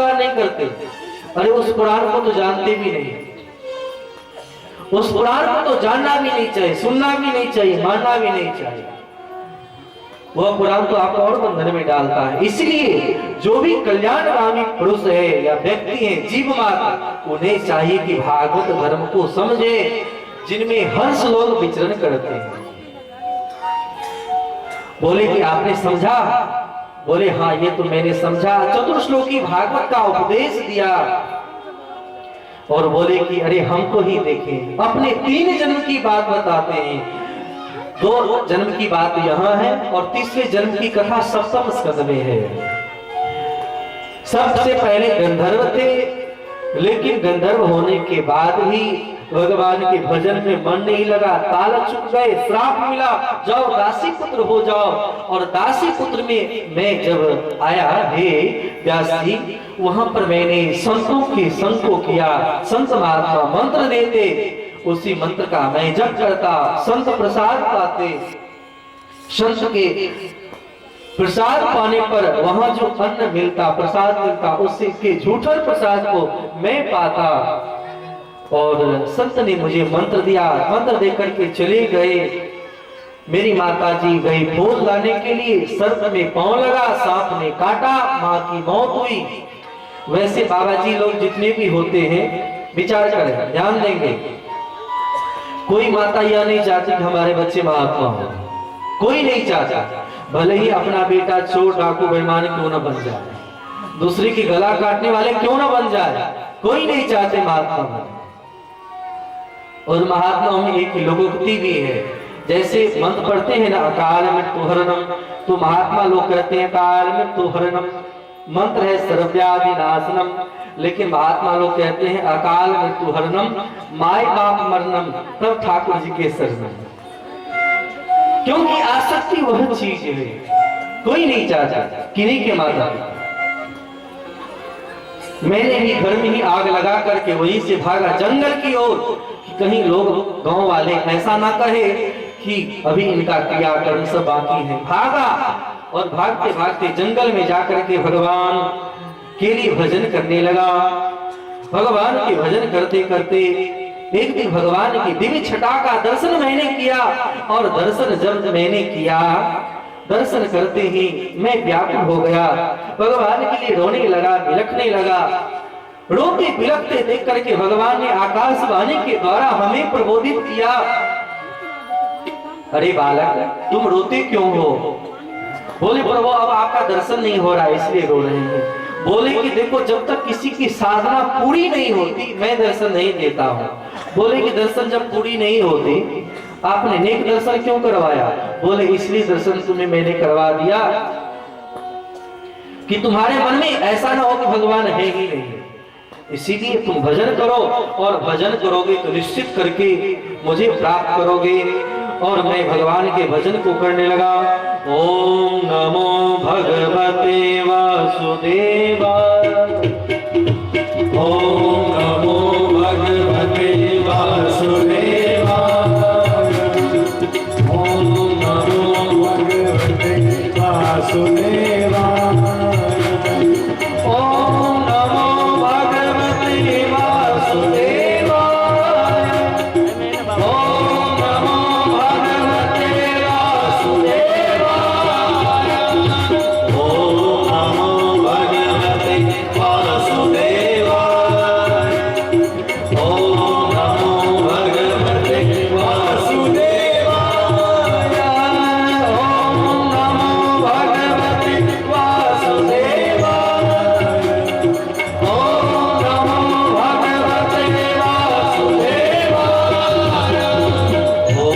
स्वीकार नहीं करते। अरे उस पुराण को तो जानते भी नहीं, उस पुराण को तो जानना भी नहीं चाहिए, सुनना भी नहीं चाहिए, मानना भी नहीं चाहिए। वह पुराण तो आपको और बंधन में डालता है। इसलिए जो भी कल्याणकामी पुरुष है या व्यक्ति है, जीव मात्र, उन्हें चाहिए कि भागवत धर्म को समझे, जिनमें हर्ष लोग विचरण करते हैं। बोले कि आपने समझा? बोले हाँ, ये तो मैंने समझा। चतुर्श्लोकी भागवत का उपदेश दिया और बोले कि अरे हमको ही देखें, अपने 3 जन्म की बात बताते हैं। 2 जन्म की बात यहाँ है और तीसरे जन्म की कथा सप्तम स्कंद में है। सबसे पहले गंधर्व थे, लेकिन गंधर्व होने के बाद भी भगवान के भजन में मन नहीं लगा, ताल चुक गए, श्राप मिला, जाओ दासी पुत्र हो जाओ। और दासी पुत्र में मैं जब आया, हे व्यास जी, वहां पर मैंने संतों के संग को किया। संत महात्मा मंत्र देते, उसी मंत्र का मैं जप करता, संत प्रसाद पाते। संत के प्रसाद पाने पर वहां जो अन्न मिलता, प्रसाद मिलता, उससे के झूठन प्रसाद को मैं पाता। और संत ने मुझे मंत्र दिया, मंत्र देकर के चले गए। मेरी माता जी गई फूल लाने के लिए, सर्प में पांव लगा, सांप ने काटा, माँ की मौत हुई। वैसे बाबा जी लोग जितने भी होते हैं, विचार करें, ध्यान देंगे, कोई माता यह नहीं चाहती कि हमारे बच्चे महात्मा हो, कोई नहीं चाहता। भले ही अपना बेटा चोर, डाकू, बेईमान क्यों न बन जाए, दूसरे की गला काटने वाले क्यों न बन जाए, कोई नहीं चाहते महात्मा बने। और महात्माओं में एक लोकोक्ति भी है, जैसे मंत्र पढ़ते हैं ना, अकाल मृत्यु हरणम, तो महात्मा लोग कहते हैं अकाल मृत्यु हरणम, मंत्र है सर्वव्याधि नाशनम, लेकिन महात्मा लोग कहते हैं अकाल मृत्यु हरणम माय बाप मरणम, तब ठाकुर जी के शरणम। क्योंकि आसक्ति वह चीज है, कोई नहीं चाहता, किन्हीं के माता। मैंने भी घर में ही आग लगा करके वहीं से भागा जंगल की ओर, कि कहीं लोग गांव वाले ऐसा ना कहे कि अभी इनका क्रियाकर्म सब बाकी है। भागा और भागते भागते जंगल में जाकर के भगवान के लिए भजन करने लगा। भगवान के भजन करते करते एक दिन भगवान की दिव्य छटा का दर्शन मैंने किया, और दर्शन जब मैंने किया, दर्शन करते ही मैं व्याकुल हो गया, भगवान के लिए रोने लगा, बिलखने लगा। रोते बिलखते देख करके भगवान ने आकाशवाणी के द्वारा हमें प्रबोधित किया, अरे बालक तुम रोते क्यों हो? बोले प्रभु अब आपका दर्शन नहीं हो रहा इसलिए रो रहे हैं। बोले कि देखो जब तक किसी की साधना पूरी नहीं होती मैं दर्शन नहीं देता हूँ। बोले कि दर्शन जब पूरी नहीं होती आपने नेक दर्शन क्यों करवाया? बोले इसलिए दर्शन तुम्हें मैंने करवा दिया कि तुम्हारे मन में ऐसा ना हो कि भगवान है ही नहीं, इसीलिए तुम भजन करो, और भजन करोगे तो निश्चित करके मुझे प्राप्त करोगे। और मैं भगवान के भजन को करने लगा। ओम नमो भगवते वासुदेवाय, ओम नमो भगवते वासुदेवाय, ओम नमो भगवते वासुदेवाय, ओम नमो भगवते वासुदेवाय, ओम नमो भगवते वासुदेवाय, ओम नमो भगवते वासुदेवाय, ओम नमो भगवते वासुदेवाय, ओम नमो भगवते वासुदेवाय, ओम नमो भगवते वासुदेवाय,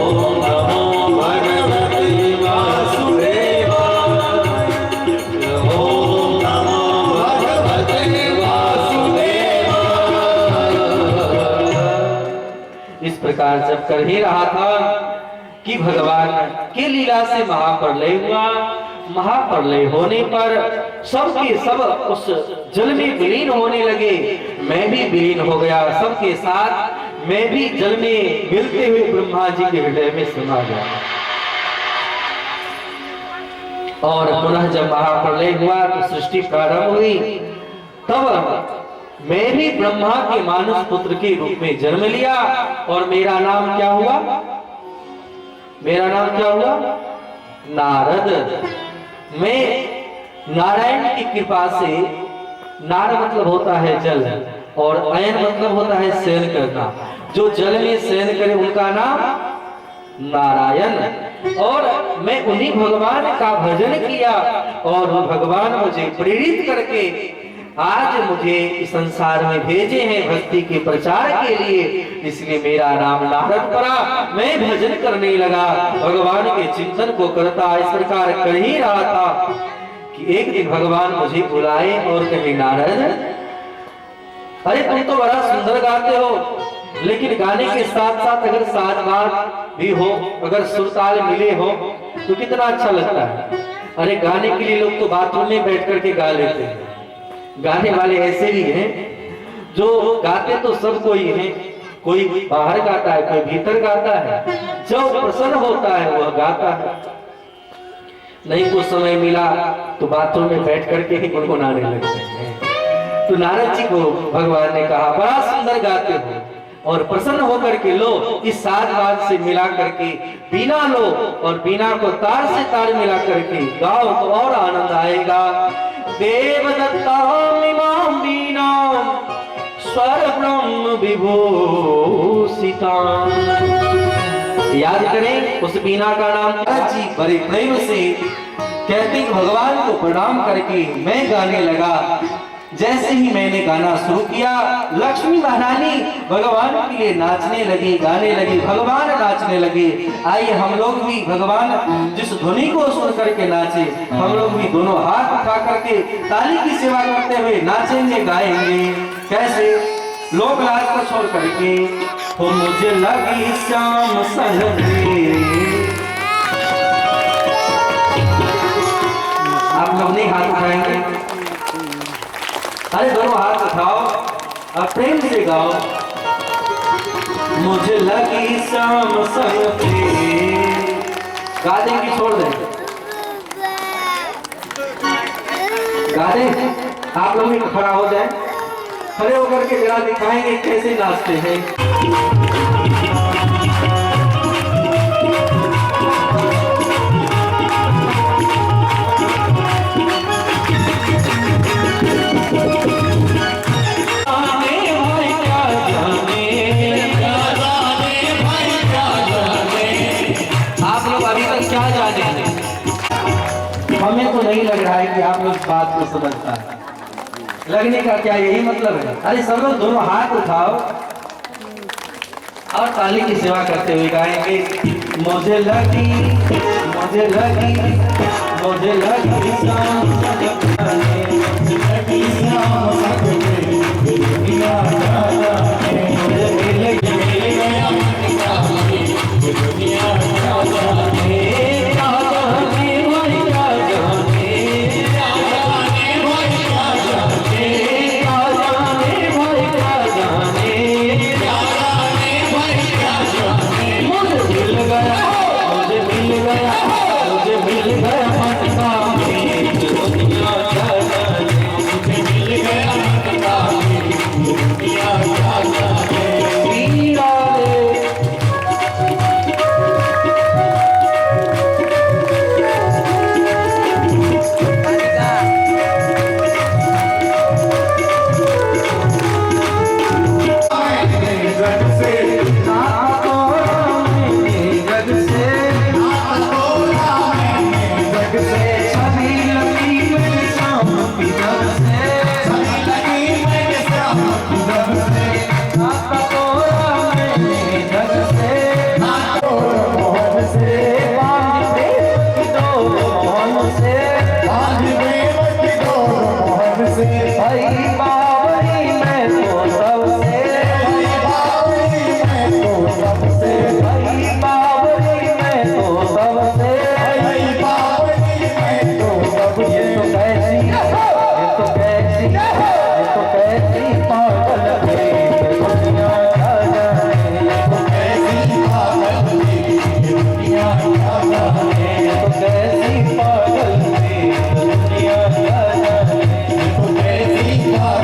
ओम नमो भगवते वासुदेवाय, ओम नमो भगवते वासुदेवाय। इस प्रकार जब कर ही रहा था कि भगवान की लीला से महाप्रलय हुआ। महाप्रलय होने पर सबके सब उस जल में विलीन होने लगे, मैं भी विलीन हो गया सबके साथ। मैं भी जल में मिलते हुए ब्रह्मा जी के हृदय में समा गया। और पुनः जब महाप्रलय हुआ तो सृष्टि प्रारंभ हुई। तब मैं भी ब्रह्मा के मानस पुत्र के रूप में जन्म लिया और मेरा नाम क्या हुआ? मेरा नाम क्या हुआ? नारद। मैं नारायण की कृपा से, नार मतलब होता है जल और अयन मतलब होता है शयन करना, जो जल में शयन करे उनका नाम नारायण। और मैं उन्हीं भगवान का भजन किया और वो भगवान मुझे प्रेरित करके आज मुझे इस संसार में भेजे हैं भक्ति के प्रचार के लिए, इसलिए मेरा नाम नारद पड़ा। मैं भजन करने लगा, भगवान के चिंतन को करता इस प्रकार कर ही रहा था कि एक दिन भगवान मुझे बुलाए और कहे, नारद अरे तुम तो बड़ा सुंदर गाते हो, लेकिन गाने के साथ साथ अगर साथ बात भी हो, अगर सुरताल मिले हो तो कितना अच्छा लगता है। अरे गाने के लिए लोग तो बाथरूम में बैठ करके गा लेते हैं। गाने वाले ऐसे भी हैं जो गाते तो सब कोई है, कोई बाहर गाता है, कोई भीतर गाता है, जो प्रसन्न होता है वह गाता है। नहीं कुछ समय मिला तो बाथरूम में बैठ करके ही गुनगुनाने लगते हैं। तो नारद जी को भगवान ने कहा, बड़ा सुंदर गाते हो और प्रसन्न होकर के लो, इस सात बात से मिला करके बीना लो और बीना को तार से तार मिला करके गाओ तो और आनंद आएगा। देवदत्ता इमाम बीना स्वर ब्रह्म विभूषिता। याद करें उस बीना का नाम जी। बड़े प्रेम से कहते भगवान को प्रणाम करके मैं गाने लगा। जैसे ही मैंने गाना शुरू किया, लक्ष्मी महारानी भगवान के लिए नाचने लगी, गाने लगी, भगवान नाचने लगे। आइए हम लोग भी भगवान जिस ध्वनि को सुन करके नाचे, हम लोग भी दोनों हाथ उठा करके ताली की सेवा करते हुए नाचेंगे, गाएंगे। कैसे? लोक लाज को छोड़ करके, तो मुझे लगी श्याम सनके। आप लोग नहीं हाथ उठाएंगे? अरे दोनों हाथ उठाओ और प्रेम से गाओ। मुझे लगी शाम सनके। गा दें कि छोड़ दें? गा दें? आप लोग भी खड़ा हो जाए, खड़े होकर के जरा दिखाएंगे कैसे नाचते हैं। हमें तो नहीं लग रहा है कि आप लोग बात को समझता है। लगने का क्या यही मतलब है? अरे सब लोग दोनों हाथ उठाओ और ताली की सेवा करते हुए गाएंगे। मुझे लगी, मुझे लगी, मुझे लगी शाम सनके, लगी शाम सनके, दुनिया जाने, मुझे मिल गया दुनिया जाने। कैसी पागल दुनिया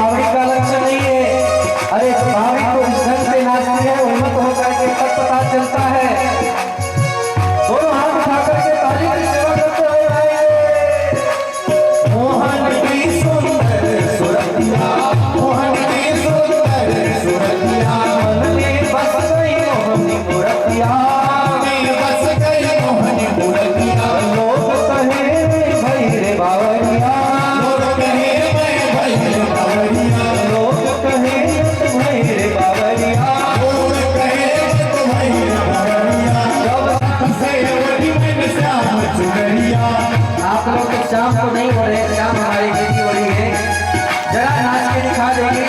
भावड़ी का लक्षण नहीं है। अरे भावड़ी को इस ढंग से नाचती है, हिम्मत होकर के तब पता चलता है। दोनों हाथ उठा करके ताली की सेवा करते हुए आएंगे। मोहन की सुंदर सुरतिया, मोहन की सुंदर सुरतिया, मन में बस गई मोहनी मूर्तिया, बस गई मोहनी मूर्तिया। लोग कहे भाई रे बावरिया, लोग कहे भाई रे बावरिया, लोग कहे भाई रे बावरिया, लोग कहे भाई रे बावरिया। जब से वही मन श्याम चुनरिया। आप लोग तो शाम को नहीं हो रहे, शाम हमारी बेटी हो रही है, जरा नाच के दिखा देंगे।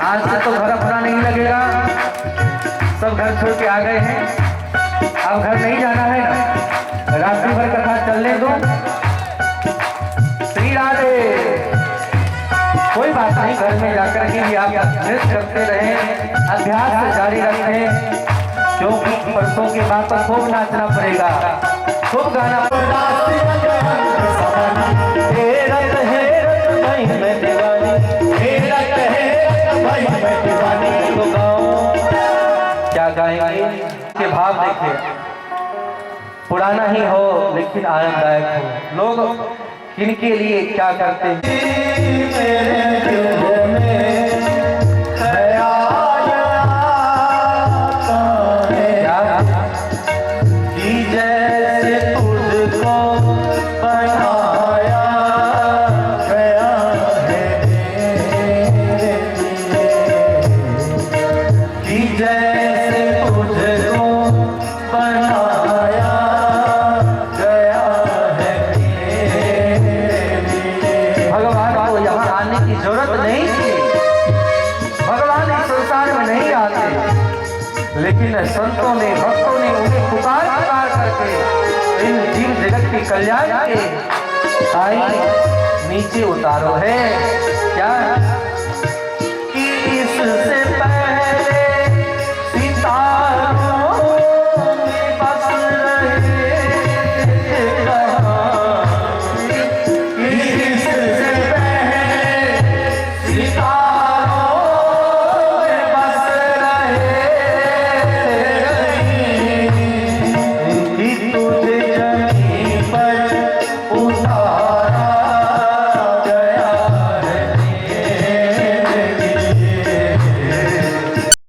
आज से तो घर अपना नहीं लगेगा, सब घर छोड़ के आ गए हैं, अब घर नहीं जाना है ना, रात्रि भर कथा चलने दो। श्री राधे। कोई बात नहीं, घर में जाकर के भी आप नृत्य करते रहें, अभ्यास जारी रखें, क्योंकि परसों के बाद तो खूब नाचना पड़ेगा, खूब गाना पड़ेगा। क्या गाएंगे के भाव देखें, पुराना ही हो लेकिन आनंददायक हो। लोग किनके लिए क्या करते हैं। मेरे दिल में ख्याल आता है कि जैसे तुझको बनाया गया है कि जैसे तुझको बनाया गया है। भगवान को यहाँ आने की जरूरत नहीं थी, भगवान इस संसार में नहीं आते, लेकिन संतों ने भक्तों ने उन्हें पुकार पुकार करके इन जीव जगत के कल्याण के साईं नीचे उतारो है। क्या